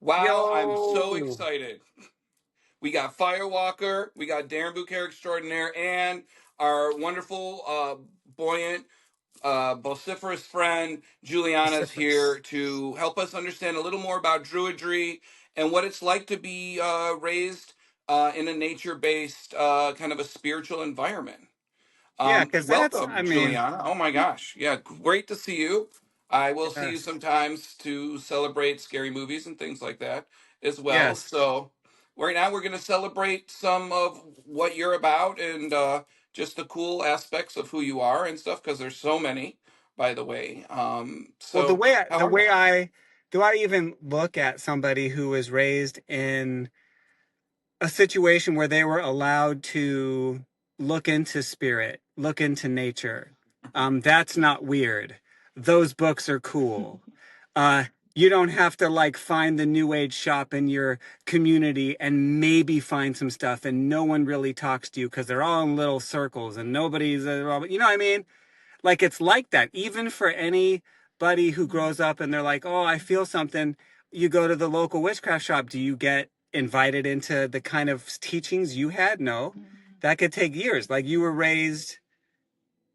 Wow, I'm so Yo. excited. We got Firewalker, we got Darren Bucare extraordinaire, and our wonderful, buoyant, vociferous friend Juliana is Vociferous. here to help us understand a little more about Druidry and what it's like to be raised in a nature-based kind of a spiritual environment. Yeah, because that's, Welcome, I mean, Juliana. Oh my gosh. Yeah, great to see you. I will see you yes. sometimes to celebrate scary movies and things like that as well. Yes. So, right now we're going to celebrate some of what you're about and just the cool aspects of who you are and stuff because there's so many, by the way. Well, So, how the are you? way I even look at somebody who was raised in a situation where they were allowed to look into spirit, look into nature. That's not weird. Those books are cool. Uh, you don't have to like find the new age shop in your community and maybe find some stuff, and no one really talks to you because they're all in little circles and nobody's, you know what I mean? Like it's like that. Even for anybody who grows up and they're like, oh, I feel something. You go to the local witchcraft shop. Do you get invited into the kind of teachings you had? No. That could take years. Like you were raised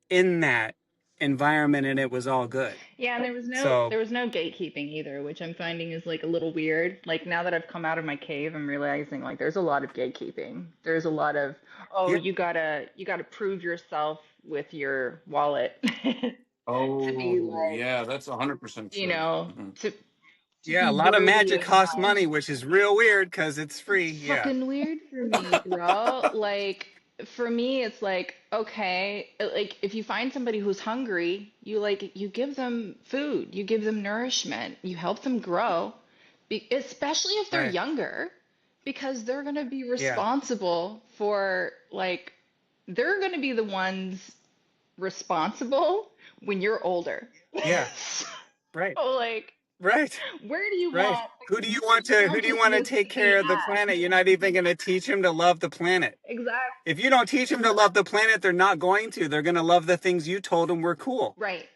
in that environment and it was all good. Yeah, and So there was no gatekeeping either, which I'm finding is like a little weird. Like now that I've come out of my cave, I'm realizing like there's a lot of gatekeeping. There's a lot of, oh, yeah, you gotta prove yourself with your wallet to be Oh, like, yeah, that's 100% you true. know, Mhm. to yeah, a be lot of worthy magic of costs money. money, which is real weird because it's free. It's Yeah. fucking weird for me, bro. Like, for me, it's like, okay, like if you find somebody who's hungry, you give them food, you give them nourishment, you help them grow, especially if they're Right. younger, because they're gonna be Yeah. responsible for like, they're gonna be the ones responsible when you're older. Yeah. Right. So, like, Right. where do you Right. want Who do you want to consciousness take to be care of the at? planet? You're not even going to teach him to love the planet. Exactly. If you don't teach them to love the planet, they're not going to. They're going to love the things you told them were cool. Right.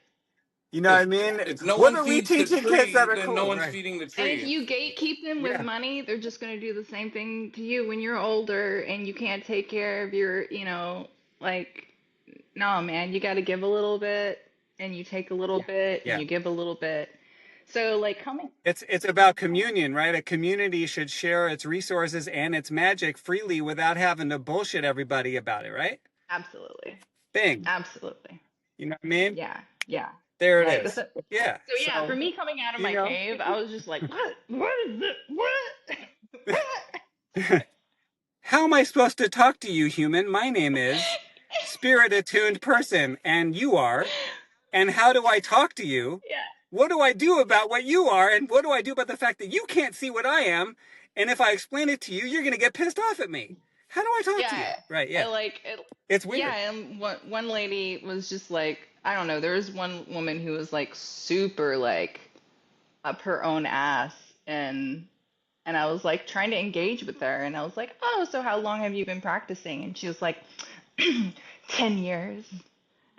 You know what I If mean? if no What one are we feeds the teaching kids tree, that are then no cool? one's Right. feeding the And if tree. you gatekeep them with Yeah. money, they're just going to do the same thing to you when you're older and you can't take care of your, like, no, man, you got to give a little bit and you take a little bit and Yeah. you give a little bit. So, like, coming, It's about communion, right? A community should share its resources and its magic freely without having to bullshit everybody about it, right? absolutely. Bing. Absolutely. You know what I mean? Yeah. Yeah. There it Like, is. Yeah. so yeah, for So, me coming out of you my know, cave, I was just like, what? What is it? What? What? how am I supposed to talk to you, human? My name is Spirit Attuned Person, and you are. And how do I talk to you? Yeah. What do I do about what you are? And what do I do about the fact that you can't see what I am? And if I explain it to you, you're going to get pissed off at me. How do I talk to you? Yeah, Right. I Yeah. like it. It's Yeah, weird. and one lady was just like, I don't know, there was one woman who was like super like up her own ass and I was like trying to engage with her and I was like, "Oh, so how long have you been practicing?" And she was like, "10 years."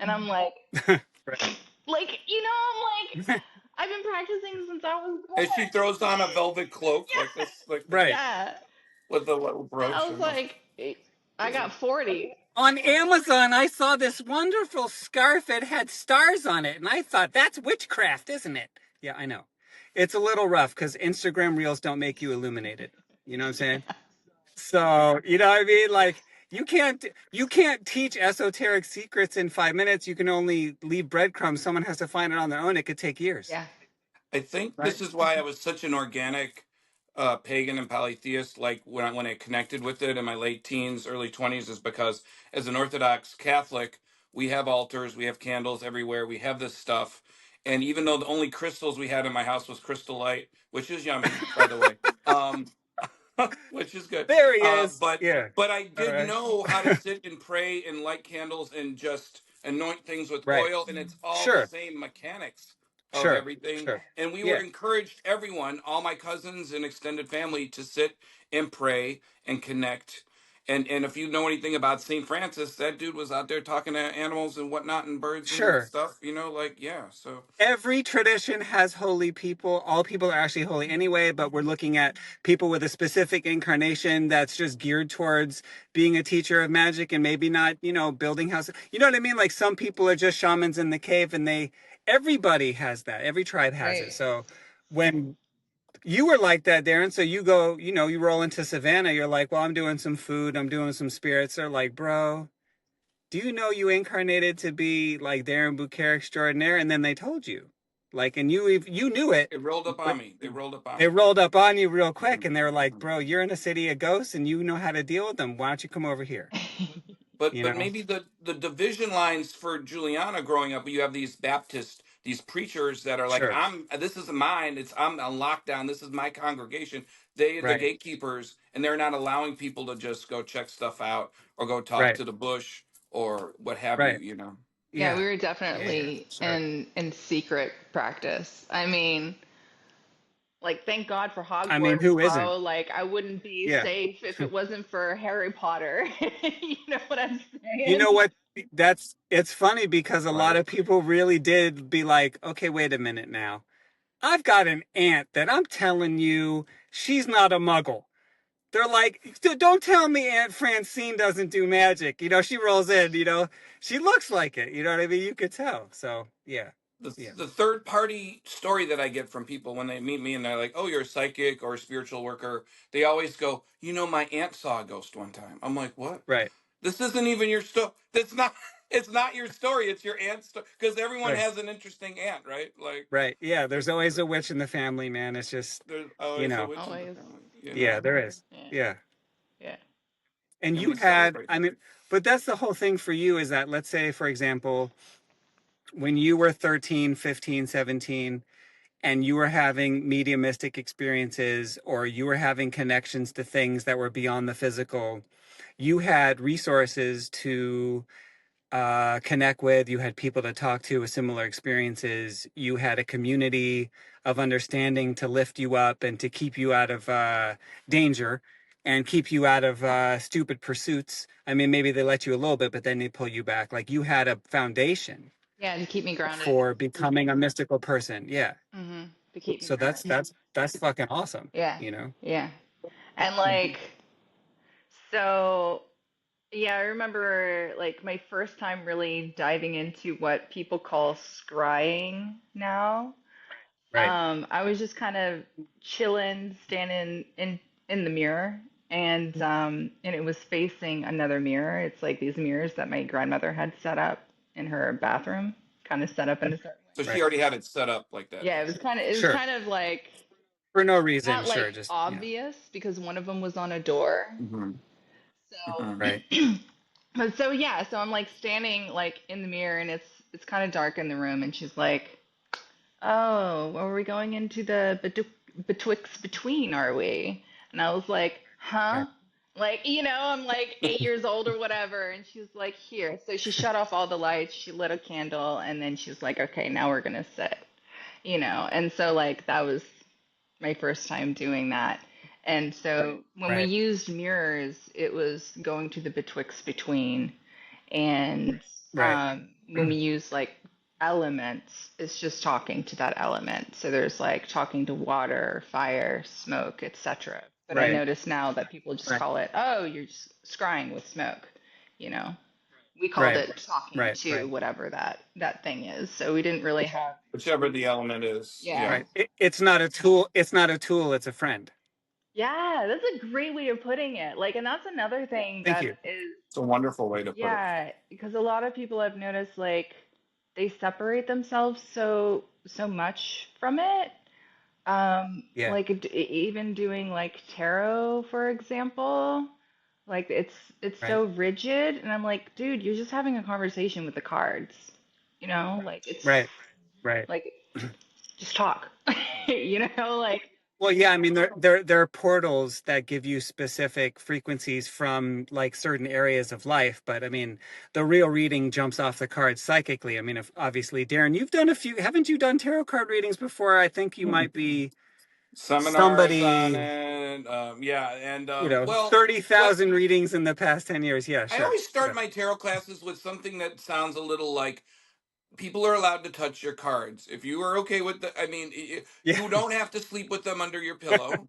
And I'm Right. I'm like, I've been practicing since I was And she born. throws on a velvet cloak like this, like this, Right. Yeah. with the little And I brooch. was And like, I got 40. On Amazon, I saw this wonderful scarf. It had stars on it. And I thought, that's witchcraft, isn't it? Yeah, I know. It's a little rough because Instagram reels don't make you illuminated. You know what I'm saying? So, you know what I mean? Like you can't teach esoteric secrets in 5 minutes. You can only leave breadcrumbs. Someone has to find it on their own. It could take years. Yeah. I think Right. this is why I was such an organic pagan and polytheist. Like when I connected with it in my late teens, early 20s, is because as an Orthodox Catholic, we have altars, we have candles everywhere, we have this stuff. And even though the only crystals we had in my house was crystal light, which is yummy, by the way, um, which is good. There he Uh, is. but Yeah. but I All did right. know how to sit and pray and light candles and just anoint things with Right. oil, and it's all the Sure. same mechanics of Sure. everything. Sure. And we were Yeah. encouraged, everyone, all my cousins and extended family, to sit and pray and connect. And if you know anything about St. Francis, that dude was out there talking to animals and whatnot and birds and Sure. stuff, like, yeah. So Every tradition has holy people. All people are actually holy anyway, but we're looking at people with a specific incarnation that's just geared towards being a teacher of magic and maybe not, building houses. You know what I mean? Like some people are just shamans in the cave and everybody has that. Every tribe has it. Right. So when you were like that, Darren, so you go, you roll into Savannah, you're like, well, I'm doing some food, I'm doing some spirits. They're like, bro, do you know you incarnated to be like Darren Bucare extraordinaire? And then they told you, like, and you knew it, it rolled up but on me. They rolled up on they me. rolled up on you real quick, Mhm, and they were like, mhm. bro, you're in a city of ghosts, and you know how to deal with them. Why don't you come over here? But You but know? maybe the division lines for Juliana growing up, you have these Baptist, these preachers that are like, Sure. this is mine, I'm on lockdown, this is my congregation. They the Right. gatekeepers, and they're not allowing people to just go check stuff out or go talk Right. to the bush or what have Right. you. Yeah, Yeah. we were Yeah. definitely Sure. in secret practice. I mean, like thank God for I mean, Hogwarts, who isn't? bro. Like I wouldn't be Yeah. safe if it wasn't for Harry Potter. You know what I'm You know saying? what? It's funny because a lot Right. of people really did be like, okay, wait a minute now. I've got an aunt that I'm telling you, she's not a muggle. They're like, don't tell me Aunt Francine doesn't do magic. She rolls in, she looks like it. You know what I mean? You could tell. So, yeah. the Yeah. the third party story that I get from people when they meet me and they're like, "Oh, you're a psychic or a spiritual worker," they always go, my aunt saw a ghost one time." I'm like, "What? Right. This isn't even your story. That's not. It's not your story. It's your aunt's story. Because everyone Right. has an interesting aunt, right? Like, Right. Yeah. There's always a witch in the family, man. It's just, there's you always a know, witch in the Always. family. yeah, there is. Yeah. Yeah. Yeah. And And you we had, celebrate I that. mean, but that's the whole thing for you is that, let's say, for example, when you were 13, 15, 17, and you were having mediumistic experiences or you were having connections to things that were beyond the physical, you had resources to connect with, you had people to talk to with similar experiences, you had a community of understanding to lift you up and to keep you out of danger and keep you out of stupid pursuits. I mean, maybe they let you a little bit, but then they pull you back. Like you had a foundation Yeah, to keep me grounded. for becoming a mystical person. Yeah. Mm-hmm. To keep me So that's grounded. that's that's fucking awesome, Yeah. you know? Yeah. And Mhm. so yeah, I remember like my first time really diving into what people call scrying now. Right. I was just kind of chilling, standing in the mirror, and it was facing another mirror. It's like these mirrors that my grandmother had set up in her bathroom, kind of set up in a certain way. So she Right. already had it set up like that, Yeah, basically. it was Sure. kind of like For no reason, not like sure, just obvious because one of them was on a door. Mm-hmm. Mm-hmm. right. So, but so yeah, so I'm like standing like in the mirror, and it's kind of dark in the room, and she's like, "Oh, are we going into the betwixt between, are we?" And I was like, "Huh?" Right. Like, I'm like 8 years old or whatever. And she was like, "Here." So she shut off all the lights, she lit a candle, and then she was like, "Okay, now we're gonna sit." And so like that was my first time doing that. And so when we Right. used mirrors, it was going to the betwixt between. And Right. when we use like elements, it's just talking to that element. So there's like talking to water, fire, smoke, etc. But I Right. notice now that people just Right. call it, oh, you're just scrying with smoke. You know, we called Right. it talking Right. to Right. whatever that thing is. So we didn't really have, Whichever the element is. yeah. Yeah. Right. It's not a tool. It's not a tool. It's a friend. Yeah, that's a great way of putting it. Like, and that's another thing Thank that you. is, It's a wonderful way to put it. yeah, because a lot of people I've noticed, like, they separate themselves so much from it. Yeah. Like even doing like tarot, for example, like it's Right. so rigid, and I'm like, dude, you're just having a conversation with the cards, like it's Right. Right. like just talk, like. Well, yeah. I mean, there are portals that give you specific frequencies from like certain areas of life, but I mean, the real reading jumps off the cards psychically. I mean, if obviously, Darren, you've done a few. Haven't you done tarot card readings before? I think you might be. seminars on somebody, it. Yeah, and well, thirty what thousand readings in the past 10 years. Yeah, I sure, always start whatever. my tarot classes with something that sounds a little like people are allowed to touch your cards. If you are okay with the, I mean, Yeah, you don't have to sleep with them under your pillow.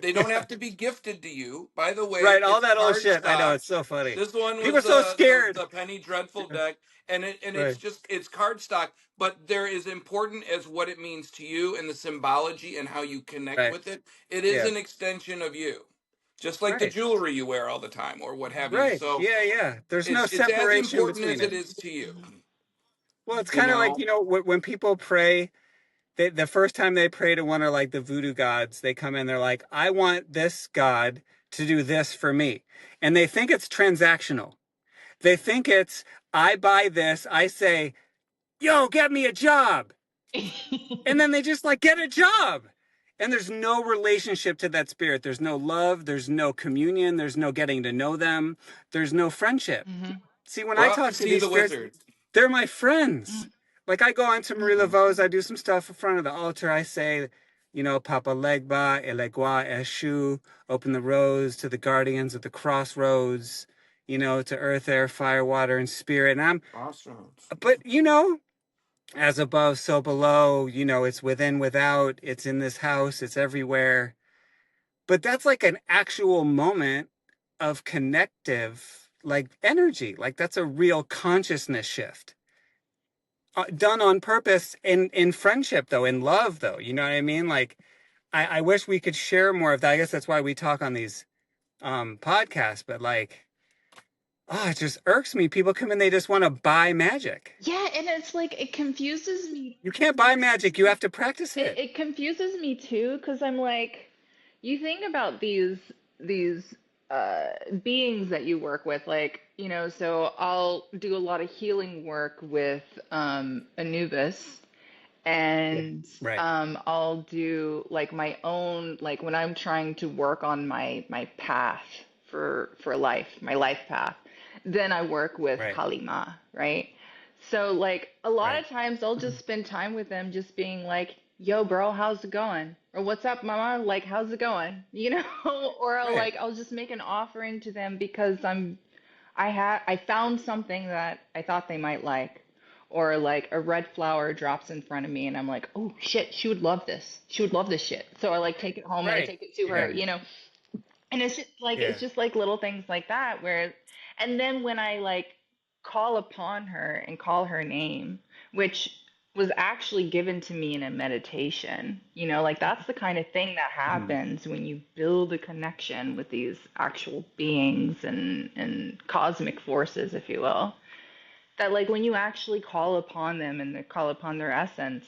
They don't yeah, have to be gifted to you. By the way, right. All it's that old card shit. I know, stock. it's so funny. This one People was are so the scared. the Penny Dreadful deck, and it's Right, just it's card stock. But there is important as what it means to you and the symbology and how you connect right. with it. It is Yeah, an extension of you, just like the right, jewelry you wear all the time or what have you. right. So Yeah, yeah. There's no it's as separation important between as it it. is to you. Well, it's You kind of like, know. when people pray, the first time they pray to one of like the voodoo gods, they come in, they're like, I want this god to do this for me. And they think it's transactional. They think it's, I buy this, I say, yo, get me a job. And then they just like get a job. And there's no relationship to that spirit. There's no love. There's no communion. There's no getting to know them. There's no friendship. Hmm. See, when We're I off to talk to see these the spirits, wizard. they're my friends. Like I go on to Marie Laveau's, I do some stuff in front of the altar. I say, Papa Legba, Elegua, Eshu, open the roads to the guardians of the crossroads, to earth, air, fire, water, and spirit. And Crossroads. but as above, so below, it's within, without, it's in this house, it's everywhere. But that's like an actual moment of connective, like energy. Like that's a real consciousness shift, done on purpose in friendship, though, in love, though. You know what I mean? Like, I wish we could share more of that. I guess that's why we talk on these podcasts, but like, oh, it just irks me. People come in, they just want to buy magic. Yeah, and it's like it confuses me. You can't buy magic. You have to practice It it. it confuses me too, because I'm like, you think about these uh beings that you work with, like, so I'll do a lot of healing work with Anubis, Yeah. and Right. I'll do like my own, like when I'm trying to work on my path for life, my life path, then I work with Right. Kali Ma, right? So like a lot Right. of times I'll just spend time with them just being like, yo bro, how's it going? Or what's up mama, like how's it going? Or Right. I'll just make an offering to them because I found something that I thought they might like, or like a red flower drops in front of me and I'm like, oh shit, she would love this. She would love this shit. So I like take it home and I Right. take it to Yeah. her. And Yeah. it's just like little things like that where, and then when I like call upon her and call her name, which was actually given to me in a meditation, like that's the kind of thing that Mhm. happens when you build a connection with these actual beings and cosmic forces, if you will. That like when you actually call upon them and they call upon their essence,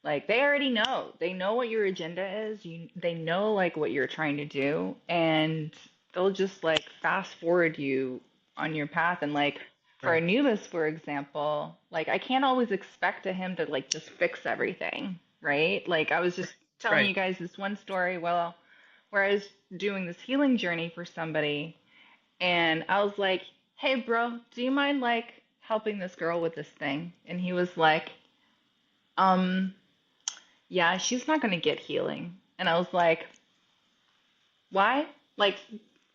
like they already know. They know what your agenda is. They know like what you're trying to do, and they'll just like fast forward you on your path. And like for Right. Anubis, for example, like I can't always expect to him to like just fix everything, right? Like I was just telling Right. you guys this one story, well, where I was doing this healing journey for somebody, and I was like, "Hey, bro, do you mind like helping this girl with this thing?" And he was like, um. "Yeah, she's not gonna get healing." And I was like, "Why? Like,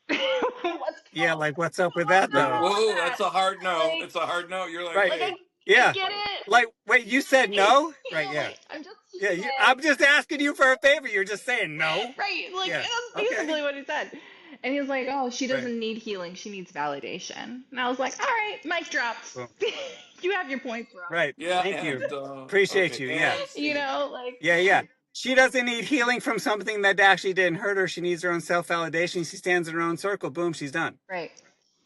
what's Yeah. Like, what's up with what's that, going though? on with Whoa, that?" that's a hard no. Like, It's a hard no. You're like, Right. like wait. I Yeah. get it. Like, wait, you said no? Right. Yeah. Like I'm just Yeah. saying, I'm just asking you for a favor. You're just saying no. right? Like Yeah. that's Okay. basically what he said. And he was like, "Oh, she Right. doesn't need healing. She needs validation." And I was like, "All right, mic dropped. Well, You have your point, bro." right. Yeah, Thank you. and Appreciate okay, you. Yeah. and You scene. know, like Yeah. Yeah. She doesn't need healing from something that actually didn't hurt her. She needs her own self validation. She stands in her own circle. Boom. She's done. right.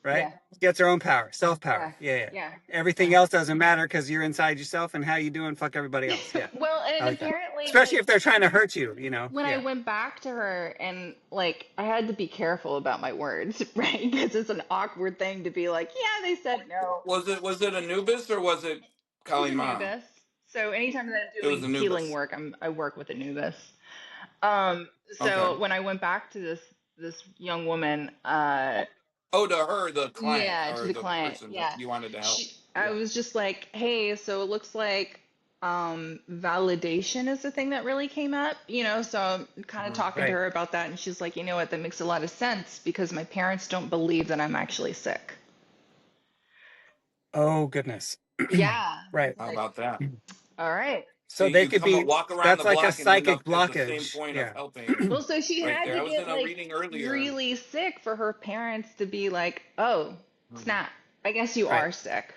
Right. Yeah. Gets her own power, self Yeah. power. Yeah. Yeah. Yeah. Everything else doesn't matter because you're inside yourself and how you doing. Fuck everybody else. Yeah. Well, I and like that. apparently, Especially like, if they're trying to hurt you, when I Yeah. went back to her and like I had to be careful about my words, right? Because it's an awkward thing to be like, yeah, they said no. Was it Anubis or was it It was Kali Ma? Anubis. So anytime that I'm It was doing healing Anubis. work, I work with Anubis. Um, Okay. so when I went back to this young woman, Oh, to her, the client yeah, to or the the client, person that yeah, you wanted to help. I Yeah. was just like, hey, so it looks like validation is the thing that really came up, so I'm kind of talking to Right. her about that, and she's like, you know what, that makes a lot of sense because my parents don't believe that I'm actually sick. Oh, goodness. Yeah. Right. It's How like, about that? all right. So See, they you could come be, walk around that's the like a block and end psychic up at the same blockage. point of Yeah. helping Well, so she right had there. to I was get in a like reading earlier. really sick for her parents to be like, oh, snap, I guess you Right. are sick,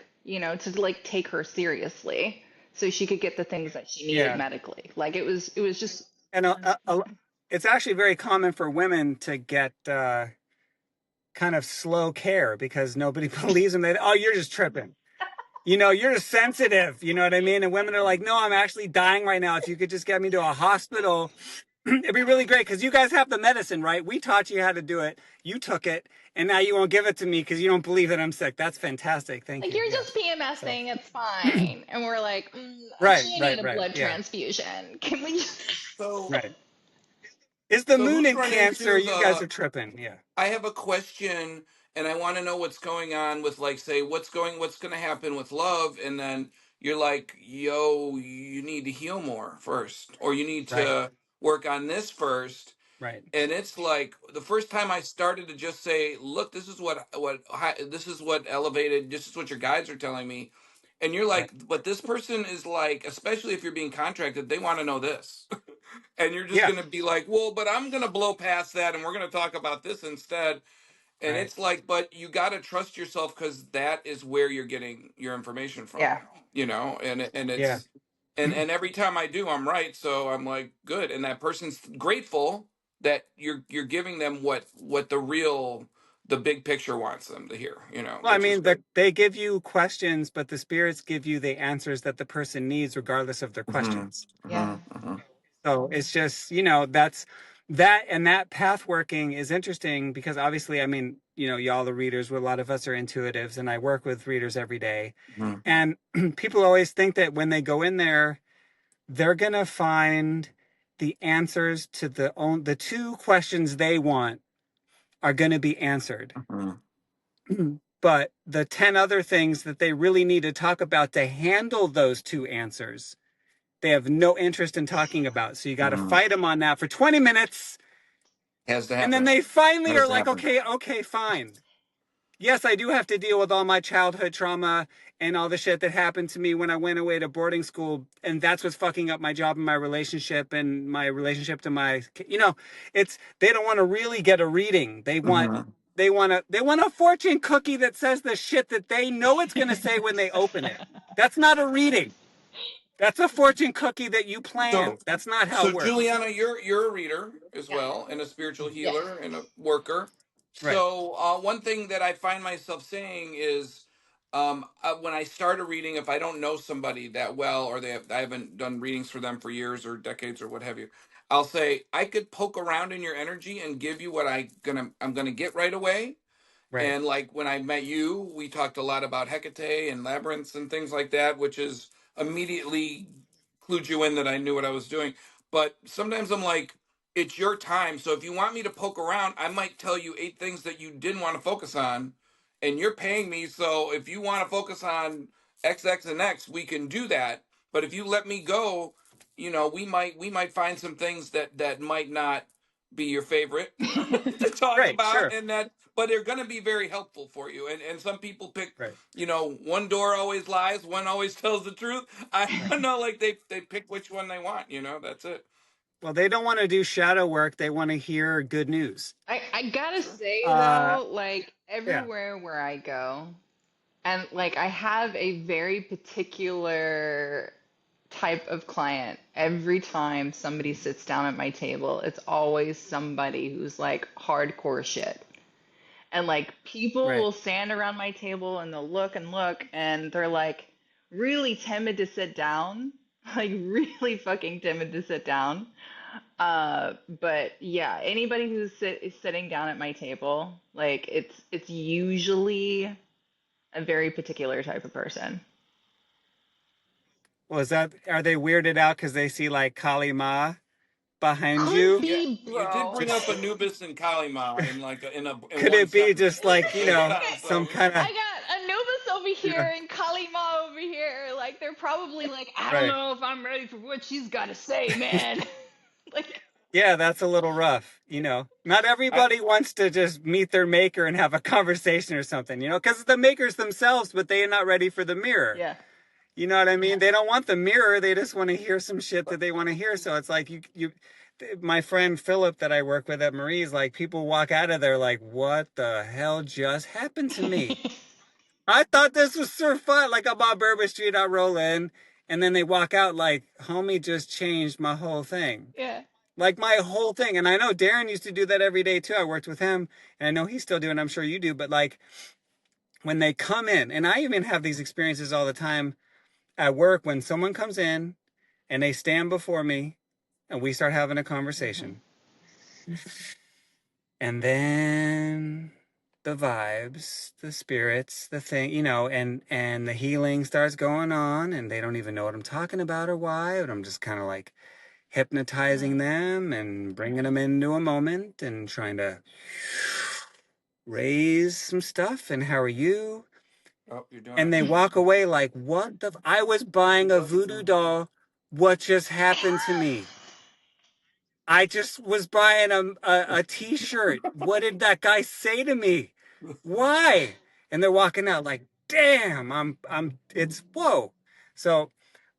to like take her seriously so she could get the things that she needed Yeah. medically. Like it was just, And it's actually very common for women to get kind of slow care because nobody believes them. Oh, you're just tripping. You're sensitive. You know what I mean? And women are like, no, I'm actually dying right now. If you could just get me to a hospital, it'd be really great because you guys have the medicine, right? We taught you how to do it. You took it, and now you won't give it to me because you don't believe that I'm sick. That's fantastic. Thank like, you. you're just Yes. So, PMSing, it's fine. And we're like, right, actually, I need right, a right. blood Yeah, transfusion. Can we just. So, right. Is the so moon who's in run Cancer? into You guys the? are tripping. Yeah. I have a question, and I want to know what's going on with, like, say, what's going to happen with love, and then you're like, yo, you need to heal more first, or you need Right, to work on this first. right, And it's like the first time I started to just say, look, this is this is what elevated, this is what your guides are telling me. And you're right. like, but this person is like, especially if you're being contracted, they want to know this. And you're just Yeah, going to be like, well, but I'm going to blow past that and we're going to talk about this instead. And right. it's like, but you got to trust yourself because that is where you're getting your information from, Yeah. and Yeah. it's, and every time I do, I'm right. So I'm like, good. And that person's grateful that you're giving them what the big picture wants them to hear, Well, I which is mean, good. they give you questions, but the spirits give you the answers that the person needs, regardless of their Hmm. questions. Yeah. Hmm. So it's just, that's that, and that path working is interesting because obviously, I mean, y'all the readers, a lot of us are intuitives, and I work with readers every day. Hmm. And people always think that when they go in there, they're gonna find the answers to the two questions they want are gonna be answered. Hmm. But the 10 other things that they really need to talk about to handle those two answers, they have no interest in talking about. So you got to Hmm. fight them on that for 20 minutes. Has to And then happen. they finally Has are to like, happen. okay, fine. Yes, I do have to deal with all my childhood trauma and all the shit that happened to me when I went away to boarding school. And that's what's fucking up my job and my relationship to my, they don't want to really get a reading. Hmm. They want a fortune cookie that says the shit that they know it's going to say when they open it. That's not a reading. That's a fortune cookie that you So, plan. That's not how so it works. Juliana, you're a reader as Yeah. well, and a spiritual Yeah. healer and a worker. Right. So, one thing that I find myself saying is, when I start a reading, if I don't know somebody that well, or I haven't done readings for them for years or decades or what have you, I'll say I could poke around in your energy and give you what I'm gonna get right away. Right. And like when I met you, we talked a lot about Hecate and labyrinths and things like that, which is immediately clued you in that I knew what I was doing. But sometimes I'm like, it's your time. So if you want me to poke around, I might tell you 8 things that you didn't want to focus on. And you're paying me. So if you want to focus on X, X, and X, we can do that. But if you let me go, we might find some things that might not be your favorite to talk Right. about, Sure. and that, but they're going to be very helpful for you. And some people pick, Right. one door always lies, one always tells the truth. I Right. don't know, like they pick which one they want. That's it. Well, they don't want to do shadow work. They want to hear good news. I gotta say Uh, though, like yeah. everywhere where I go, and like I have a very particular type of client. Every time somebody sits down at my table, it's always somebody who's like hardcore shit. And like people Right. will stand around my table and they'll look and look and they're like really timid to sit down, like really fucking timid to sit down. But yeah, anybody is sitting down at my table, like it's usually a very particular type of person. Well, are they weirded out because they see like Kali Ma behind Could you? Yeah, be, you did bro. bring up Just Anubis and Kalima in like in could one it be sentence just like, at the same time. Okay, some So kind of, I got Anubis over here and Kali Ma over here. Like they're probably like, I don't Right. know if I'm ready for what she's got to say, man. Like, Yeah, that's a little rough, you know. Not I everybody wants to just meet their maker and have a conversation or something, you know, because the makers themselves, but they are not ready for the mirror. yeah. You know what I mean? They don't want the mirror. They just want to hear some shit that they want to hear. So it's like my friend Philip that I work with at Marie's, like people walk out of there like, what the hell just happened to me? I thought this was so fun. Like I'm on Bourbon Street, I roll in, and then they walk out like, homie just changed my whole thing. Yeah. Like my whole thing. And I know Darren used to do that every day too. I worked with him, and I know he's still doing it. I'm sure you do. But like when they come in, and I even have these experiences all the time at work when someone comes in and they stand before me and we start having a Hmm. conversation. And then the vibes, the spirits, the thing, you know, and the healing starts going on and they don't even know what I'm talking about or why, but I'm just kind of like hypnotizing them and bringing them into a moment and trying to raise some stuff and how are you? oh, you're doing And it. they walk away like, what the? I was buying a voodoo doll. What just happened to me? I just was buying a t-shirt. What did that guy say to me? Why? And they're walking out like, damn, it's whoa. So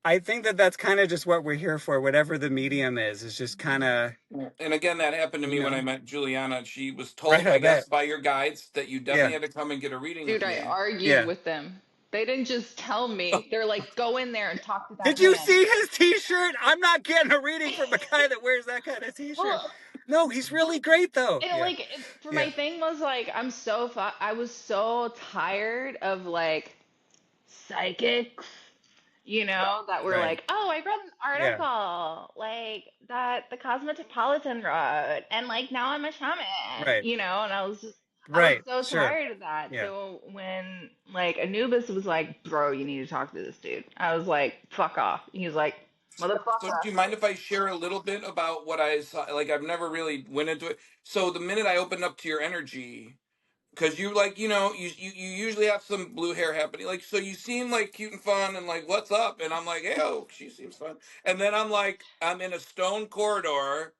I think that that's kind of just what we're here for. Whatever the medium is just kind of, Yeah. And again, that happened to you me when I know, met Juliana. She was right. told, I I guess, bet. by your guides that you definitely Yeah. had to come and get a reading with Dude, I me. argued Yeah. with them. They didn't just tell me. They're like, go in there and talk to that Did you man. see his t-shirt? I'm not getting a reading from a guy that wears that kind of t-shirt. Well, No, he's really great though. and Yeah. like, for Yeah. my thing was like, I was so tired of like psychics, that were Right. like, oh, I read an Yeah. article, like that the Cosmopolitan wrote, and like now I'm a shaman, Right. and I was Right. so Sure. tired of that. Yeah. So when like Anubis was like, bro, you need to talk to this dude, I was like, fuck off. He's like, So do motherfucker. you mind if I share a little bit about what I saw? Like I've never really went into it. So the minute I opened up to your energy, because you like, you usually have some blue hair happening. Like, so you seem like cute and fun and like, what's up? And I'm like, hey, oh, she seems fun. And then I'm like, I'm in a stone corridor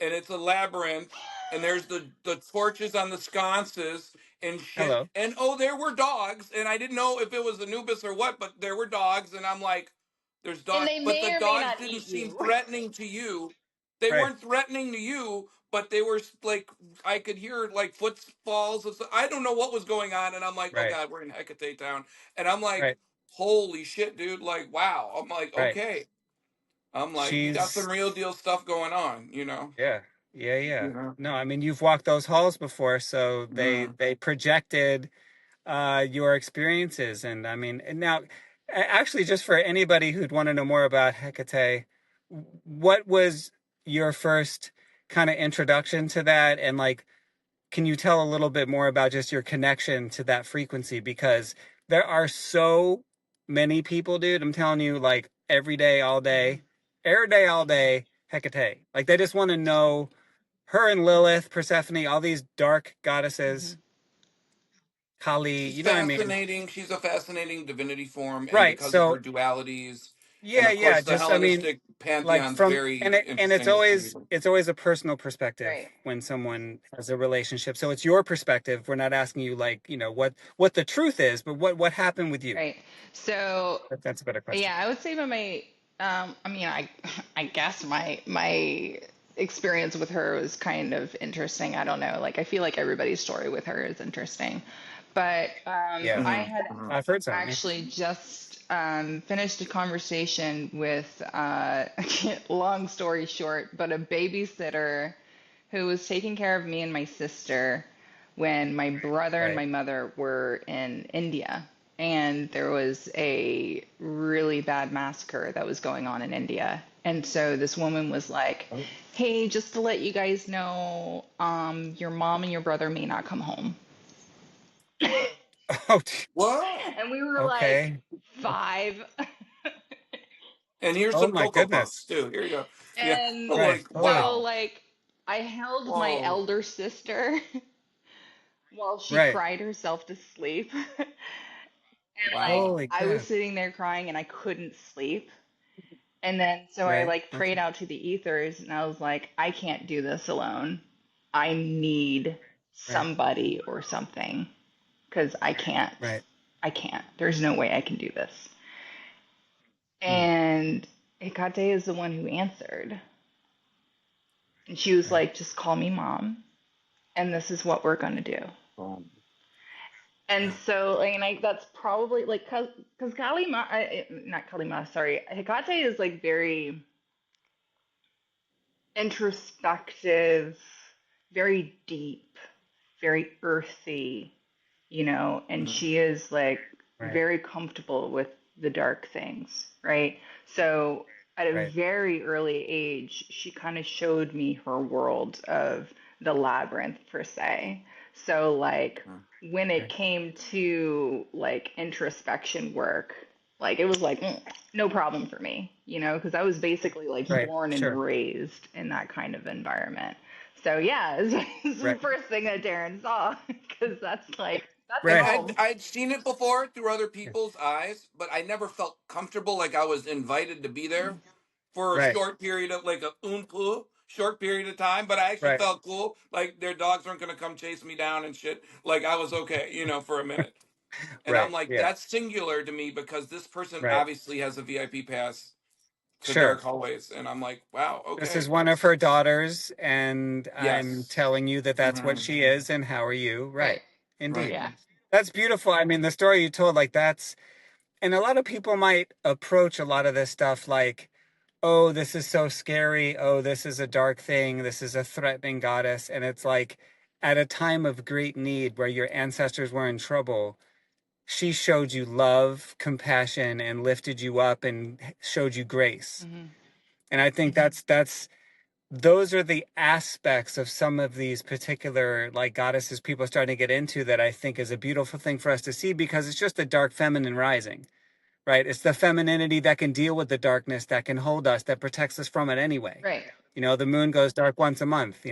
and it's a labyrinth and there's the torches on the sconces and shit, Hello. and oh, there were dogs and I didn't know if it was Anubis or what, but there were dogs and I'm like, there's And dogs, they but may the or may dogs not didn't eat seem you. threatening to you. They Right. weren't threatening to you, but they were like, I could hear like footfalls of I don't know what was going on, and I'm like, oh Right. god, we're in Hecate town, and I'm like, Right. holy shit, dude, like wow. I'm like, Right. okay. I'm like, you got some She's real deal stuff going on, you know. yeah. Yeah, yeah. You know. No, I mean you've walked those halls before, so Mm. they projected your experiences and I mean and now actually just for anybody who'd want to know more about Hecate, what was your first kind of introduction to that and like can you tell a little bit more about just your connection to that frequency? Because there are so many people, dude. I'm telling you, like Hmm. every day, all day, Hecate. Like they just want to know her and Lilith, Persephone, all these dark Hmm. goddesses, Kali. She's You know what I mean? fascinating. She's a fascinating divinity form, and Right. because of her So dualities, and yeah, of yeah. course the Just I mean, Hellenistic like pantheon's from very and interesting and beautiful. it's always a personal perspective Right. when someone has a relationship. So it's your perspective. We're not asking you like, you know, what the truth is, but what happened with you. Right. So That's a better question. yeah, I would say that I mean, I guess my experience with her was kind of interesting. I don't know. Like, I feel like everybody's story with her is interesting, but Yeah. I Hmm. had Hmm. I've heard some. Yeah. actually just finished a conversation with, long story short, but a babysitter who was taking care of me and my sister when my brother and Right. my mother were in India. And there was a really bad massacre that was going on in India. And so this woman was like, hey, just to let you guys know, your mom and your brother may not come home. Oh, What? And we were like okay. 5. And here's Oh some my cocoa goodness. puffs too. Here you go. Yeah. And Right. Like Totally. so, wow. like, I held my Whoa. elder sister while she Right. cried herself to sleep. And like Wow. Holy I was crap. sitting there crying and I couldn't sleep. And then so I Right. like prayed out to the ethers and I was like, I can't do this alone. I need Right. somebody or something because I can't. Right. I can't. There's no way I can do this. Mm, And Hecate is the one who answered. And she was right. like, just call me mom, and this is what we're going to do. Um, And Wow. so, like, and that's probably like, because Kali Ma, not Kali Ma, sorry, Hecate is like very introspective, very deep, very earthy, and mm, she is like Right. very comfortable with the dark things, right? So at a Right. very early age, she kind of showed me her world of the labyrinth per se. So like mm. when it Right. came to like introspection work, like it was like no problem for me, because I was basically like Right. born and Sure. raised in that kind of environment. So yeah, it's the Right. first thing that Darren saw because that's like that's And Right. home. I'd seen it before through other Yeah. people's eyes, but I never felt comfortable like I was invited to be there for a Right. short period of like a short period of time. But I actually Right. felt cool, like their dogs weren't gonna come chase me down and shit. Like I was okay, for a minute. And I'm Right. like, Yeah. that's singular to me because this person Right. obviously has a VIP pass to Sure. dark hallways, and I'm like, wow, This okay, is one of her daughters, and I'm yes, telling you that that's what hmm she is, and how are you? Right. Right. Indeed. right, Yeah. That's beautiful. I mean, the story you told, like, that's, and a lot of people might approach a lot of this stuff like, oh, this is so scary. Oh, this is a dark thing. This is a threatening goddess. And it's like, at a time of great need where your ancestors were in trouble, she showed you love, compassion, and lifted you up and showed you grace. Mhm. And I think that's those are the aspects of some of these particular like goddesses people are starting to get into that I think is a beautiful thing for us to see because it's just the dark feminine rising, right? It's the femininity that can deal with the darkness, that can hold us, that protects us from it anyway. Right. The moon goes dark once a month.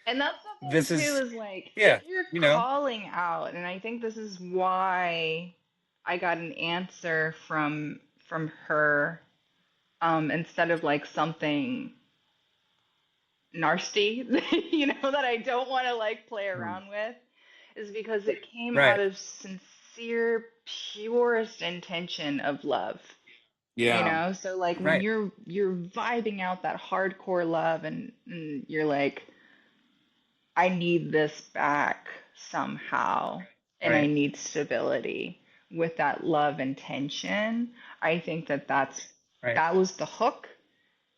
And that's the thing This too is, is like if yeah, you're you know, calling out, and I think this is why I got an answer from her instead of like something nasty, that I don't want to like play mm, around with, is because it came out right, of sincere, purest intention of love. yeah, So like when right, you're vibing out that hardcore love and you're like, I need this back somehow and I right, need stability with that love intention. I think right, that was the hook.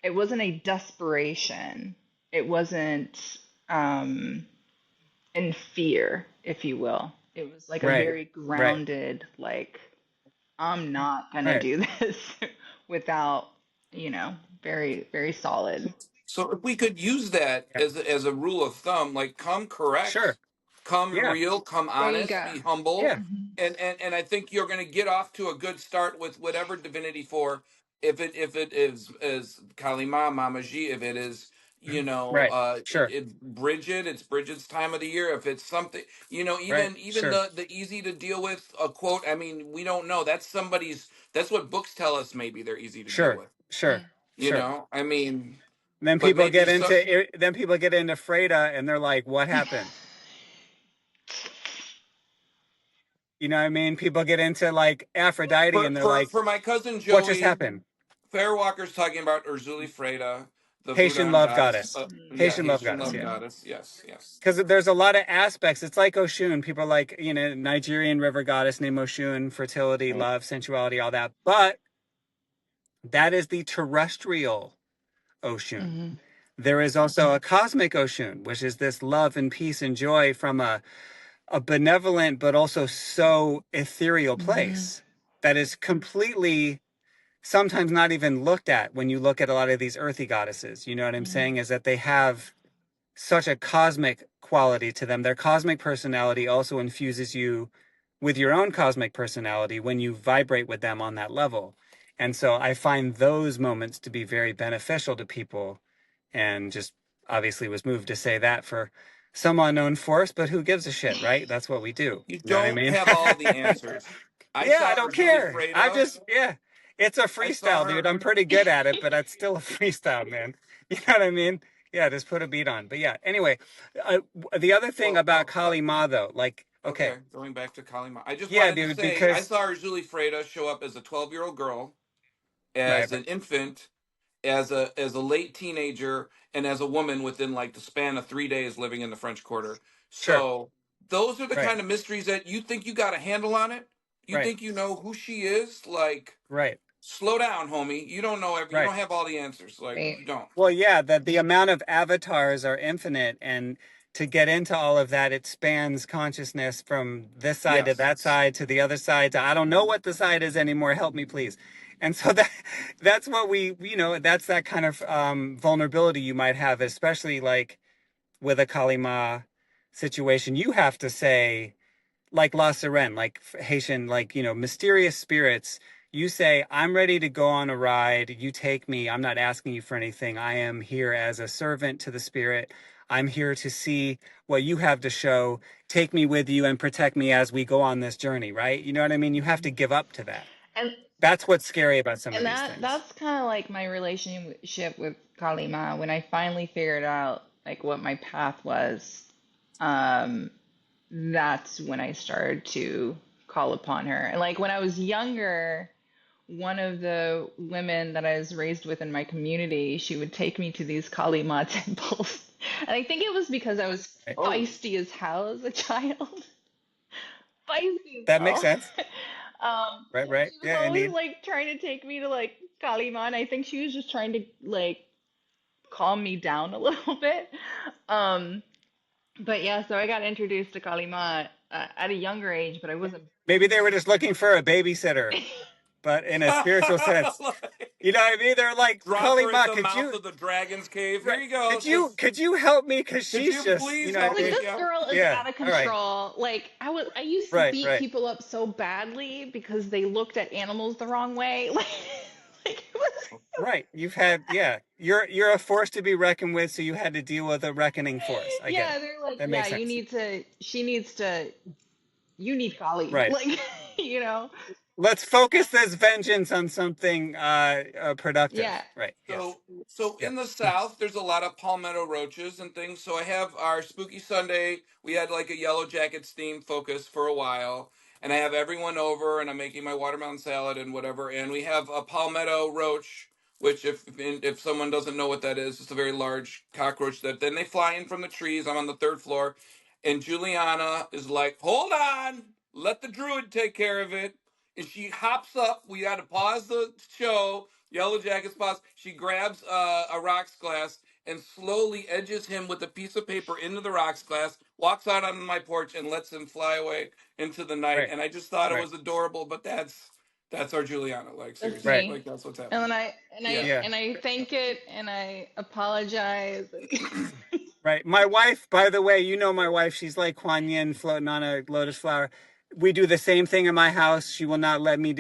It wasn't a desperation. It wasn't um in fear, if you will. It was like a right, very right, grounded, like, I'm not gonna right. do this without, very, very solid. So if we could use that Yeah. as a rule of thumb, like come Sure. correct, come Yeah. real, come There you honest, go. be humble, Yeah. Hmm. and I think you're going to get off to a good start with whatever divinity for. If it is Kali Ma, Mama Ji, if it is Right. Sure. Bridget, it's Bridget's time of the year. If it's something Right. even Sure. the easy to deal with a quote. I mean, we don't know. That's what books tell us. Maybe they're easy to deal Sure. with. Sure. Sure. I mean. Then But people maybe get so. into Freda and they're like, what happened? You know what I mean? People get into like Aphrodite For and they're for like, for my cousin what just Joey, happened? Firewalker's talking about Urzuli Freda, the Haitian Voodoo love goddess. goddess. Yeah, Haitian love Haitian goddess, love yeah. goddess. Yes, yes. Because there's a lot of aspects. It's like Oshun. People are like, Nigerian river goddess named Oshun, fertility, Right. love, sensuality, all that. But that is the terrestrial Oshun. Hmm. There is also a cosmic Oshun, which is this love and peace and joy from a benevolent but also so ethereal Hmm. place that is completely sometimes not even looked at when you look at a lot of these earthy goddesses. You know what I'm Hmm. saying? Is that they have such a cosmic quality to them. Their cosmic personality also infuses you with your own cosmic personality when you vibrate with them on that level. And so I find those moments to be very beneficial to people, and just obviously was moved to say that for some unknown force, but who gives a shit, right? That's what we do. You You know what I don't mean? have all the answers. I Yeah, I saw don't Julie care. I'm Freda. just, yeah. It's a I saw freestyle, dude. her. I'm pretty good at it, but it's still a freestyle, man. You know what I mean? Yeah, just put a beat on. But yeah, anyway, the other thing Well, about Kali Ma, though, like, okay, okay, going back to Kali Ma. I just yeah, wanted to dude, say I because, saw her Julie Freda show up as a 12-year-old girl, right, as right, an infant, as a late teenager, and as a woman within like the span of 3 days living in the French Quarter. sure, So those are the right, kind of mysteries that you think you got a handle on it. You right, think you know who she is. Like, right, slow down, homie. You don't know every. You right. don't have all the answers. Like, Right. you don't. Well, yeah, the amount of avatars are infinite, and to get into all of that, it spans consciousness from this side to Yes. that side to the other side to I don't know what the side is anymore. Help me, please. And so that's what that's that kind of vulnerability you might have, especially like with a Kalima situation. You have to say, like La Sirène, like Haitian, like, mysterious spirits. You say, I'm ready to go on a ride. You take me. I'm not asking you for anything. I am here as a servant to the spirit. I'm here to see what you have to show. Take me with you and protect me as we go on this journey, right? You know what I mean? You have to give up to that. And That's what's scary about some of and these things. that's kind of like my relationship with Kali Ma. When I finally figured out like what my path was, um, that's when I started to call upon her. And like when I was younger, one of the women that I was raised with in my community, she would take me to these Kali Ma temples. And I think it was because I was Right? Oh, feisty as hell as a child. Feisty as That makes hell. sense. Right, And right. she was Yeah, always indeed. like trying to take me to like Kali Ma, and I think she was just trying to like calm me down a little bit. Um, but yeah, so I got introduced to Kali Ma at a younger age, but I wasn't. Maybe they were just looking for a babysitter, but in a spiritual sense. like, You know what I mean? They're like, drop Kali her in Ma, the mouth of the dragon's cave. Here right, you go. Just could you help me? Because could she's you just, you please know what help I Like mean? me? this Yeah. girl is Yeah. out of All right. control. Like I used to Right. beat Right. people up so badly because they looked at animals the wrong way. Like it was. Right. You've had, yeah. You're a force to be reckoned with, so you had to deal with a reckoning force. I get Yeah, it. they're like, That yeah, makes sense. she needs to, you need Kali. Right. Like, you know? Let's focus this vengeance on something productive. Yeah. Right. Yes. So Yep. in the South, there's a lot of palmetto roaches and things. So I have our Spooky Sunday. We had like a Yellow Jackets theme focus for a while, and I have everyone over, and I'm making my watermelon salad and whatever. And we have a palmetto roach, which if someone doesn't know what that is, it's a very large cockroach that then they fly in from the trees. I'm on the third floor, and Juliana is like, "Hold on, let the Druid take care of it." And she hops up. We had to pause the show. Yellow Jackets pause. She grabs a rocks glass and slowly edges him with a piece of paper into the rocks glass, walks out on my porch, and lets him fly away into the night. Right. And I just thought it Right. was adorable, but that's our Juliana. Like, That's seriously, Right. me. like that's what's And happening. then Yeah. Yeah. I thank it and I apologize. Right. My wife, by the way, you know my wife, she's like Kuan Yin floating on a lotus flower. We do the same thing in my house. She will not let me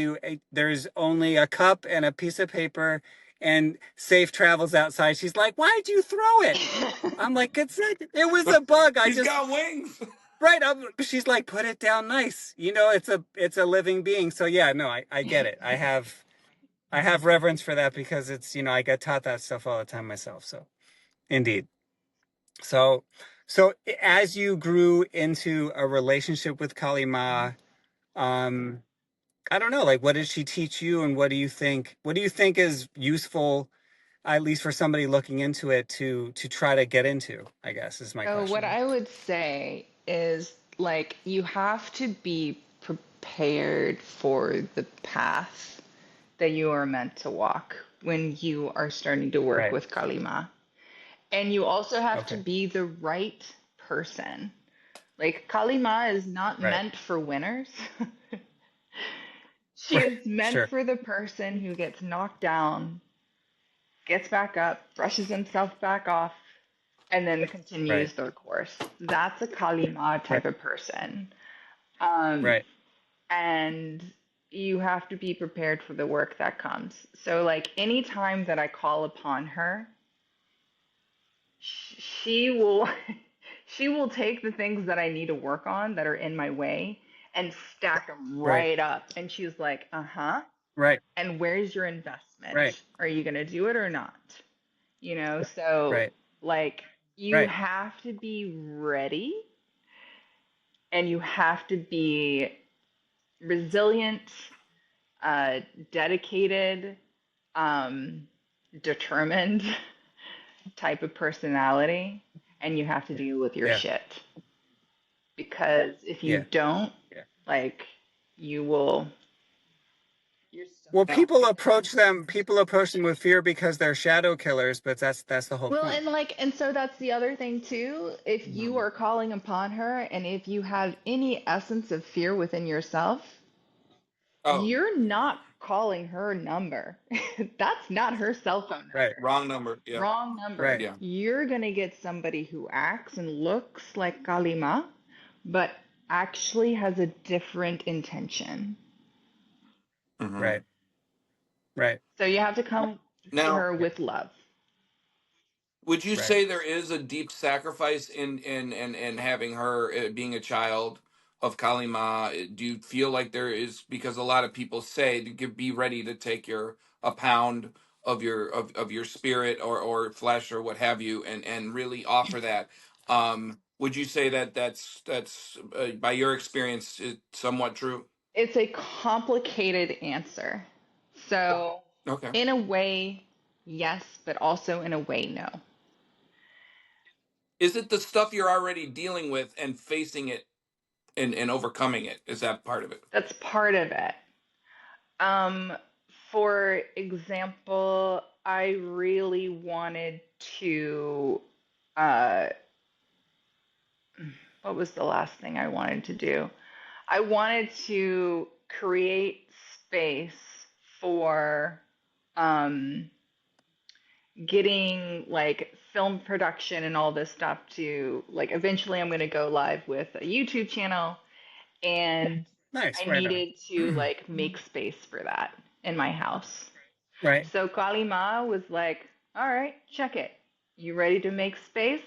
there's only a cup and a piece of paper and safe travels outside. She's like, why'd you throw it? I'm like, it was a bug. He's got wings. Right. She's like, put it down nice. It's a living being. So yeah, no, I get it. I have reverence for that because it's, I get taught that stuff all the time myself. So indeed. So, so as you grew into a relationship with Kali Ma, um, I don't know, like what did she teach you, and what do you think is useful, at least for somebody looking into it to try to get into, I guess is my So what question. I would say is like you have to be prepared for the path that you are meant to walk when you are starting to work Right. with Kalima. And you also have to Okay. be the right person. Like Kalima is not Right. meant for winners. She Right. is meant Sure. for the person who gets knocked down, gets back up, brushes himself back off, and then Right. continues their course. That's a Kalima Right. type of person. Um, Right. and you have to be prepared for the work that comes. So, like, anytime that I call upon her, she will she will take the things that I need to work on that are in my way, and stack them Right. right up. And she's like, uh-huh. Right. And where's your investment? Right. Are you going to do it or not? So Right. like you Right. have to be ready and you have to be resilient, dedicated, um, determined type of personality, and you have to deal with your Yeah. shit. Because if you Yeah. don't, Yeah. like, you will. Well, Now, people approach them with fear because they're shadow killers, but that's the whole Well, point. and so that's the other thing too. If you mhm. are calling upon her, and if you have any essence of fear within yourself, Oh, you're not calling her number. That's not her cell phone Right. number. wrong number. Yeah, Wrong number. Right. yeah. You're gonna get somebody who acts and looks like Kali Ma, but actually has a different intention. Hmm. Right. Right. So you have to come to Now, her with love. would you Right. say there is a deep sacrifice in having her being a child of Kali Ma? Do you feel like there is, because a lot of people say to be ready to take a pound of your spirit or flesh or what have you, and really offer that? Would you say that that's by your experience is somewhat true? It's a complicated answer. So, Okay. in a way, yes, but also in a way, no. Is it the stuff you're already dealing with and facing it and overcoming it? Is that part of it? That's part of it. Um, for example, I really wanted to, uh, what was the last thing I wanted to do? I wanted to create space for um, getting like film production and all this stuff to like eventually I'm going to go live with a YouTube channel and Nice. I Right on. needed to like make space for that in my house. Right. So Kali Ma was like, "All right, check it. You ready to make space?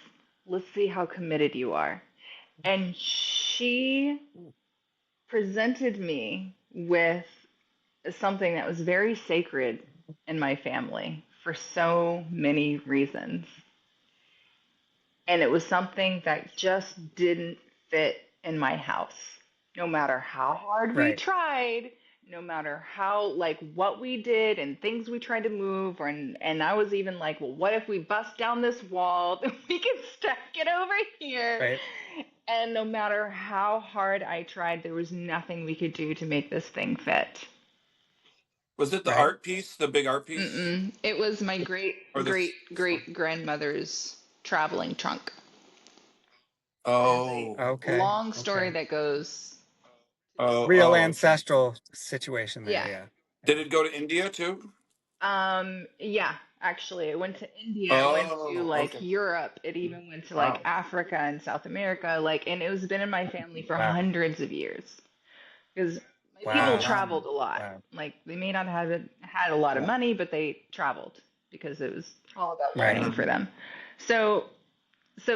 Let's see how committed you are." And she presented me with something that was very sacred in my family for so many reasons. And it was something that just didn't fit in my house. No matter how hard we Right. tried, no matter how like what we did and things we tried to move and I was even like, well, what if we bust down this wall? We can stack it over here. Right. And no matter how hard I tried, there was nothing we could do to make this thing fit. Was it the Right. art piece, the big art piece, Mm-mm. It was my great or great this? great grandmother's traveling trunk. There's a Oh, Okay. long story Okay. that goes to this. oh, Real oh. Okay. ancestral situation there. Yeah. Yeah. Did it go to India too? Yeah, actually, it went to India, it went to Oh, like okay. Europe, it even went to like Wow. Africa and South America, like, and it was been in my family for Wow. hundreds of years because my people Wow. Wow. traveled a lot. Wow. Like, they may not have had a lot of Yeah. money, but they traveled because it was all about Right. learning for Hmm. them. So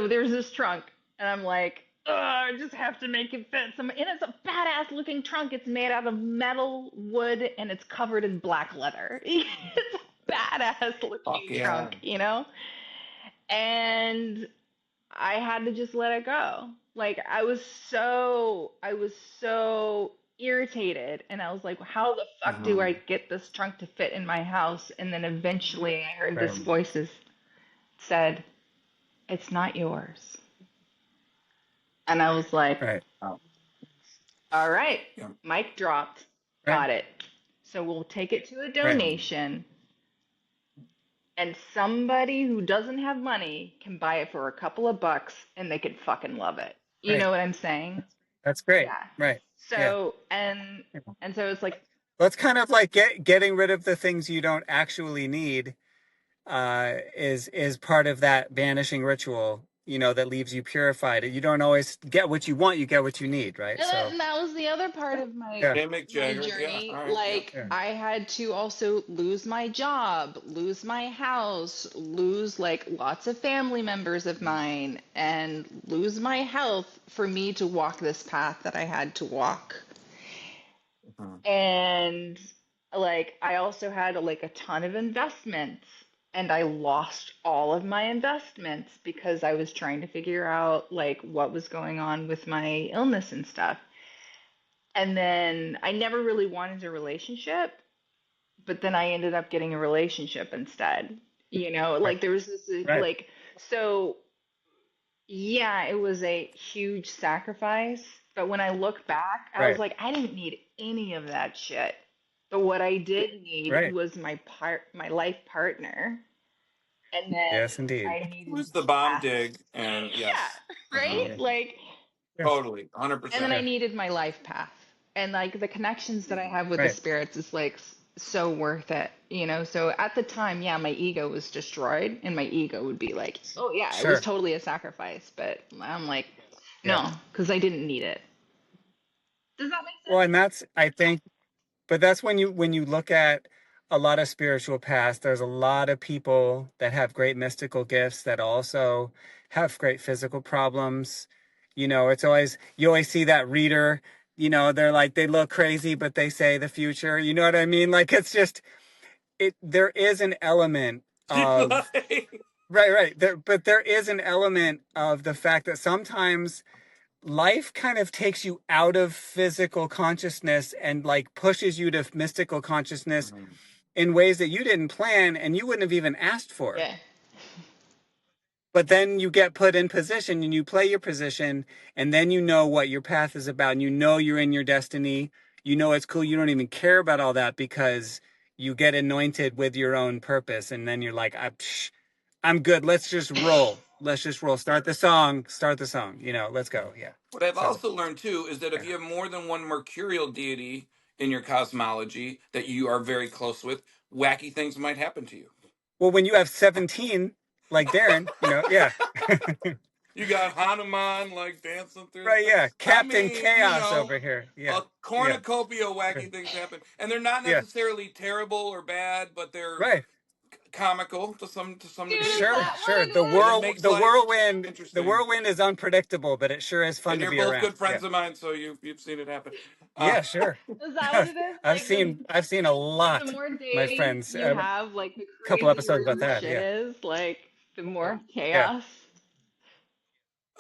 there's this trunk, and I'm like, ugh, I just have to make it fit. And it's a badass looking trunk. It's made out of metal, wood, and it's covered in black leather. It's a badass Fuck looking yeah. trunk, you know? And I had to just let it go. Like I was so irritated and I was like, how the fuck do I Hmm. get this trunk to fit in my house? And then eventually I heard Right. this voice said, it's not yours. And I was like, Right. Wow. all right, Yeah. mic dropped. Right. Got it. So we'll take it to a Right. Hmm. donation, and somebody who doesn't have money can buy it for a couple of bucks and they could fucking love it. You Right. know what I'm saying? That's great. Yeah. Right. Yeah. So, and so it's like, Well, it's kind of like getting rid of the things you don't actually need is part of that banishing ritual. that leaves you purified. You don't always get what you want, you get what you need, right? So, And that was the other part of yeah, Hey, Mick my Jagger. Yeah. journey. All right. Yep. Like yeah, I had to also lose my job, lose my house, lose like lots of family members of mine, and lose my health for me to walk this path that I had to walk. Mhm. And like I also had like a ton of investments, and I lost all of my investments because I was trying to figure out like what was going on with my illness and stuff. And then I never really wanted a relationship, but then I ended up getting a relationship instead. right, Like there was this right, like so yeah, it was a huge sacrifice, but when I look back, I was right, like I didn't need any of that shit. But what I did need right. was my life partner, and then Yes, indeed. I It needed was the bomb path. dig, and yes. Yeah, Uh-huh. right? Yeah, Like yeah, Totally. and then 100%. I yeah, needed my life path. And like the connections that I have with the right. spirits is like so worth it. So at the time, yeah, my ego was destroyed and my ego would be like, "Oh yeah, it was Sure. totally a sacrifice." But I'm like, Yeah. "No, cuz I didn't need it." Does that make Well, sense? and that's, I think, but that's when you look at a lot of spiritual paths, there's a lot of people that have great mystical gifts that also have great physical problems. It's always, you always see that reader, they're like, they look crazy, but they say the future. You know what I mean? Like, it's just, there is an element of, Like, right, but there is an element of the fact that sometimes life kind of takes you out of physical consciousness and like pushes you to mystical consciousness Mhm. in ways that you didn't plan and you wouldn't have even asked for. Yeah. But then you get put in position and you play your position, and then you know what your path is about, and you know you're in your destiny. It's cool. You don't even care about all that because you get anointed with your own purpose, and then you're like, I'm good. Let's just roll. Let's just roll. Start the song. Start the song. Let's go. Yeah. What I've So, also learned too is that if yeah. you have more than one mercurial deity in your cosmology that you are very close with, wacky things might happen to you. Well, when you have 17, like Darren, yeah. You got Hanuman like dancing through the Right, thing. yeah. I Captain mean, Chaos over here. Yeah. a Yeah. cornucopia of Right. wacky things happen, and they're not Yeah. necessarily terrible or bad, but they're Right. comical to some Dude, is degree, Sure, that sure. what The it and was? it whirl makes the life whirlwind the interesting. whirlwind is unpredictable, but it sure is fun And to you're be both around. good Yeah. friends of mine, so you've seen it happen. Uh, Yeah, sure. Is that what it is? I've seen a The lot, more my deities friends. you A have, like the couple episodes crazier about your that. shit Yeah. is, like the more Yeah. chaos.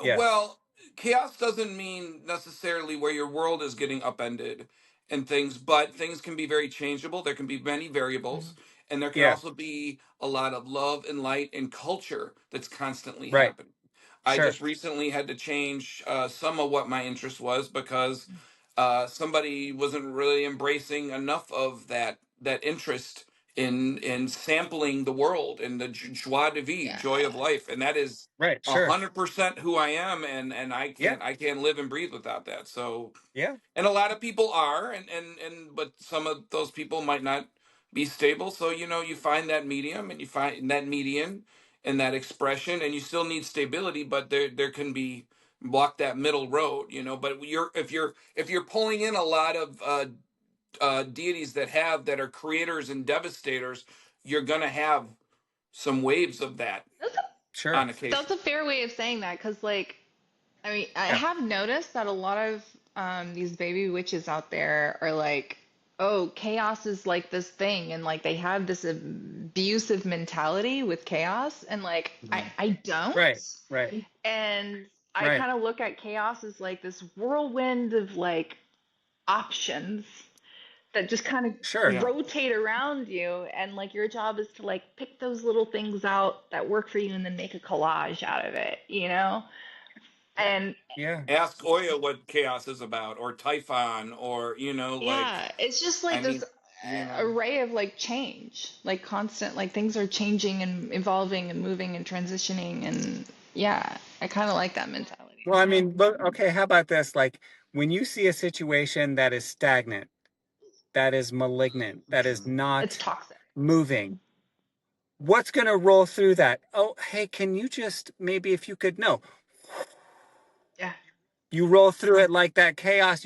Yes. Well, chaos doesn't mean necessarily where your world is getting upended and things, but things can be very changeable. There can be many variables, and there can Yeah. also be a lot of love and light and culture that's constantly Right. happening. I Sure. just recently had to change some of what my interest was because somebody wasn't really embracing enough of that interest in sampling the world and the joie de vie, Yeah. joy of life, and that is Right. a Sure. 100% who I am, and Yeah. I can't live and breathe without that. So, Yeah. and a lot of people are, and but some of those people might not be stable. So you find that medium, and you find that median, and that expression, and you still need stability, but there can be walk that middle road. But if you're pulling in a lot of deities that are creators and devastators, you're gonna have some waves of that That's Sure. on that's occasion. a fair way of saying that because, like, I mean, I Yeah. have noticed that a lot of these baby witches out there are like, oh, chaos is like this thing, and like they have this abusive mentality with chaos, and like Mhm. I don't, Right. Right. and I Right. kind of look at chaos as like this whirlwind of like options that just kind of Sure. Yeah. rotate around you, and like your job is to like pick those little things out that work for you and then make a collage out of it. And Yeah. Ask Oya what chaos is about, or Typhon, or like, yeah, it's just I like this mean, you know, array of like change, like constant, like things are changing and evolving and moving and transitioning, and yeah, I kind of like that mentality. Well, I mean, look, okay, how about this? Like when you see a situation that is stagnant, that is malignant, that is It's not toxic. moving, what's going to roll through that? Oh, hey, can you just maybe if you could, no, Yeah. you roll through it like that chaos.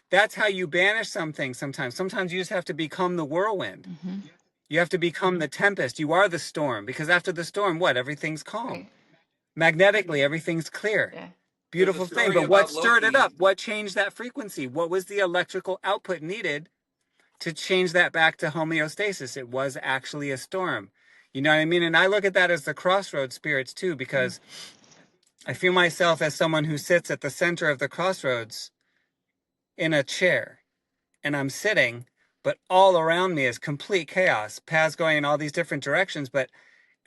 That's how you banish something sometimes. Sometimes you just have to become the whirlwind. Mm-hmm. You have to become the tempest. You are the storm, because after the storm, what? Everything's calm. Right. Magnetically, everything's clear. Yeah. There's a Beautiful thing. story But what about stirred it up? Loki. What changed that frequency? What was the electrical output needed to change that back to homeostasis? It was actually a storm. You know what I mean? And I look at that as the crossroads spirits too, because I feel myself as someone who sits at the center of the crossroads in a chair, and I'm sitting, but all around me is complete chaos, paths going in all these different directions. But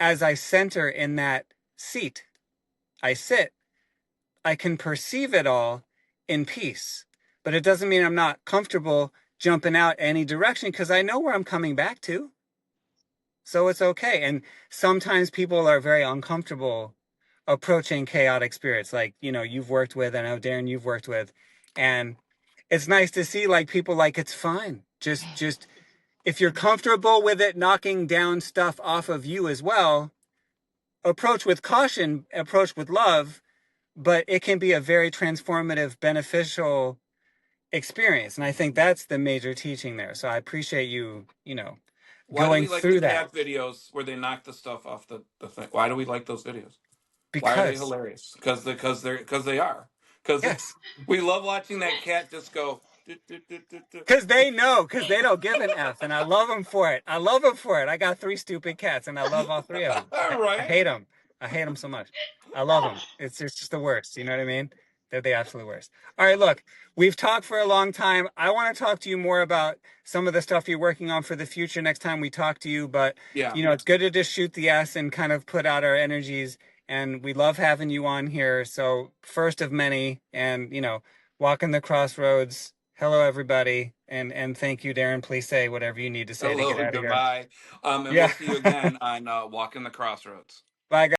as I center in that seat, I sit, I can perceive it all in peace. But it doesn't mean I'm not comfortable jumping out any direction, because I know where I'm coming back to. So it's okay. And sometimes people are very uncomfortable approaching chaotic spirits, like, you've worked with, I know, Darren, you've worked with. And it's nice to see, like, people like, it's fine. Just if you're comfortable with it knocking down stuff off of you as well, approach with caution, approach with love, but it can be a very transformative, beneficial experience. And I think that's the major teaching there. So I appreciate you, Why do going we like the through that, cat videos where they knock the stuff off the thing? Why do we like those videos? Why are they because hilarious? Because they are. Because yes, we love watching that cat just go. "Du, du, du, du, du." because they know, because they don't give an F, and I love them for it. I love them for it. I got 3 stupid cats, and I love all 3 of them. I Right? hate them. I hate them so much. I love them. It's just the worst. You know what I mean? They're the absolute worst. All right, look, we've talked for a long time. I want to talk to you more about some of the stuff you're working on for the future next time we talk to you. But, Yeah. it's good to just shoot the S and kind of put out our energies. And we love having you on here. So first of many, and, walking the crossroads. Hello, everybody. And thank you, Darren. Please say whatever you need to say to get Hello and out of here. goodbye. And we'll Yeah. see you again on Walking the Crossroads. Bye, guys.